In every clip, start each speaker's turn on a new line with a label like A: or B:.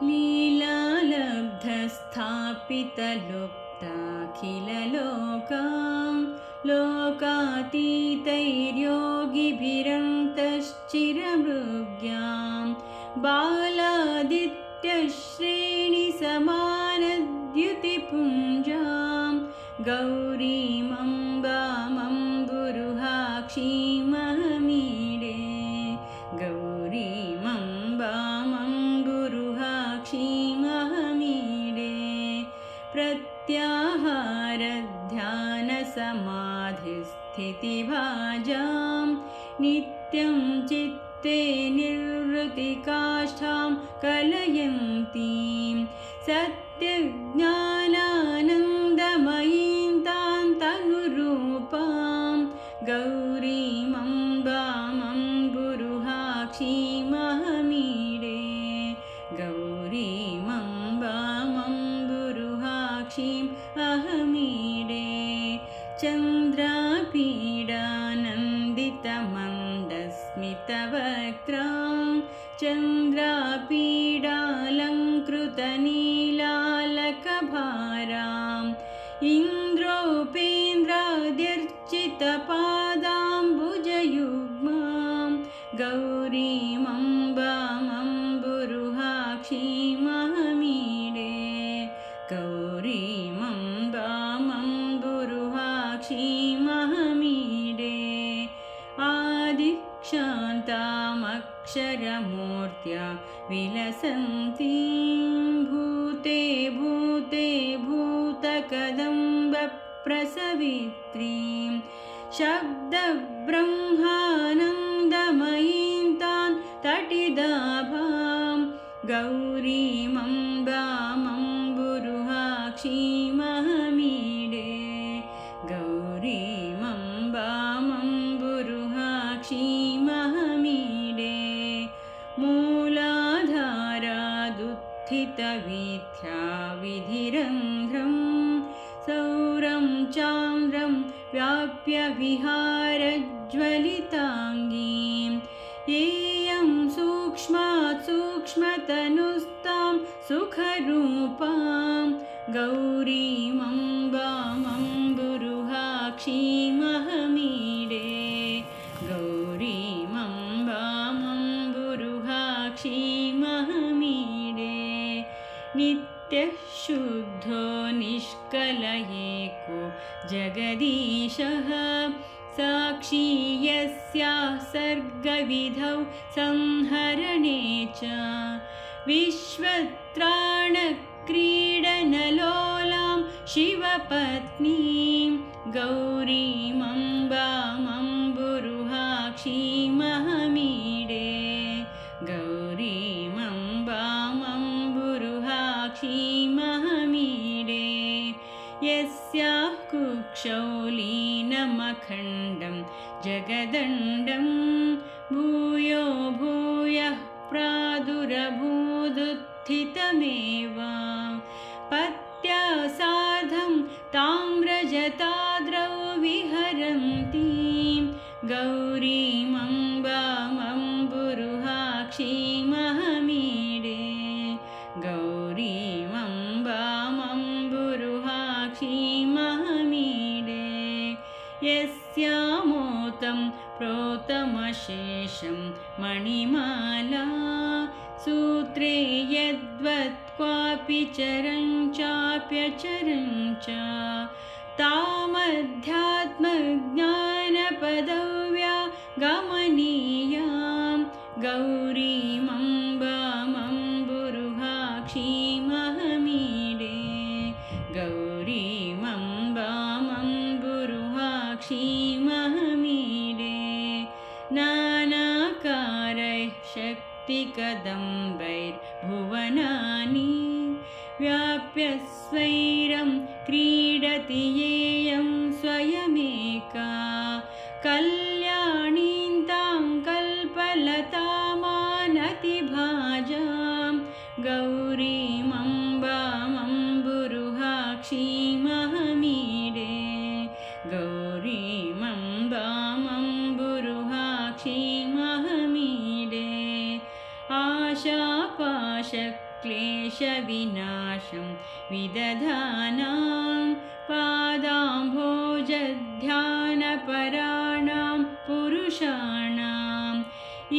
A: लीलालब्धस्थापितलुप्ताखिललोकां लोकातीतैर्योगिभिरन्तश्चिरमृग्यां बालादित्यश्रेणिसमानद्युतिपुञ्जां गौरीमम्बामम्बुरुहाक्षीमहमीडे गौरीमम्बामम्बुरुहाक्षीमहमीडे प्रत्याहारध्यानसमाधिस्थितिभाजां नित्यं चित्ते निर्वृतिकाष्ठां कलयन्तीं सत्यज्ञानानन्दमयीं तां तनुरूपां गौरीमम्बामम्बुरुहाक्षीमहमीडे गौरीमम्बामम्बुरुहाक्षीम् अहमीडे चन्द्रापीडानन्दितमन्दस्मितवक्त्रां चन्द्रापीडालङ्कृतनीलालकभाराम् इन्द्रोपेन्द्राद्यर्चितपादाम्बुजयुग्मां गौरीमम्बामम्बुरुहाक्षीमहमीडे गौरीमम्बामम्बुरुहाक्षीमहमीडे आदिक्षान्तामक्षरमूर्त्या विलसन्तीं भूते भूते भूतकदम्बप्रसवित्रीं शब्दब्रह्मानन्दमयीं तां तटिदाभां गौरीमम्बामम्बुरुहाक्षीमहमीडे गौरीमम्बामम्बुरुहाक्षीमहमीडे मूलाधारादुत्थितवीथ्या विधिरन्ध्रं सौरं चान्द्रं व्याप्य विहारज्वलिताङ्गीं येयं सूक्ष्मात् सूक्ष्मतनुस्तां सुखरूपां गौरीमम्बामम्बुरुहाक्षीमहमीडे गौरीमम्बामम्बुरुहाक्षीमहमीडे नित्यशुद्धो निष्कलयेको जगदीशः साक्षी यस्याः सर्गविधौ संहरणे च विश्वत्राणक्रीडनलोलां शिवपत्नीं गौरीमम्बामम्बुरुहाक्षीमहमीडे गौरीमम्बामम्बुरुहाक्षीमहमीडे यस्याः कुक्षौ लीनमखण्डं जगदण्डं भूयो भूयः प्रादुरभूदुत्थितमेव पत्या सार्धं ताम्रजटाद्रौ विहरन्तीं गौरीमम्बामम्बुरुहाक्षीमहमीडे गौरीमम्बामम्बुरुहाक्षीमहमीडे यस्यामोतं प्रोतमशेषं मणिमाला सूत्रे यद्वत् क्वापि चरं चाप्यचरं च तामध्यात्मज्ञानपदव्या गमनीयां गौरीमम्बामम्बुरुहाक्षीमहमीडे गौरीमम्बामम्बुरुहाक्षीमहमीडे नानाकारैः शक्तिकदम्बैर्भुवनानि व्याप्य स्वैरं क्रीडति येयं स्वयमेका कल्याणीं तां कल्पलतामानतिभाजां गौरीमम्बामम्बुरुहाक्षीमहमीडे गौरीमम्बामम्बुरुहाक्षीमहमीडे आशापाशक्ति क्लेशविनाशं विदधानां पादाम्भोजध्यानपराणां पुरुषाणाम्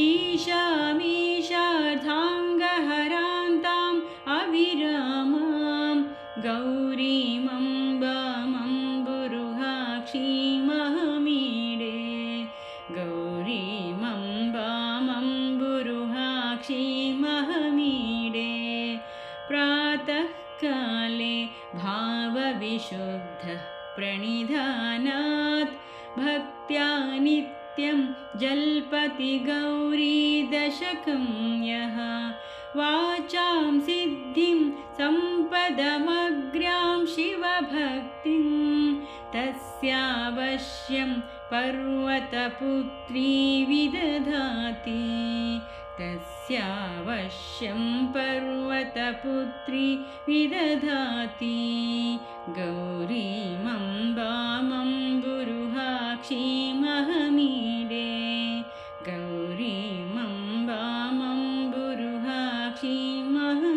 A: ईशामीशार्धाङ्गहरान्ताम् अविरामां गौरीमम्बामम्बुरुहाक्षीमहमीडे गौरीमम्बामम्बुरुहाक्षीमहमीडे प्रातःकाले भावविशुद्धः प्रणिधानात् भक्त्या नित्यं जल्पति गौरीदशकं यः वाचां सिद्धिं सम्पदमग्र्यां शिवभक्तिं तस्यावश्यं पर्वतपुत्री विदधाति तस्यावश्यं पर्वतपुत्री विदधाति गौरीमम्बामम्बुरुहाक्षीमहमीडे गौरीमम्बामम्बुरुहाक्षीमहमीडे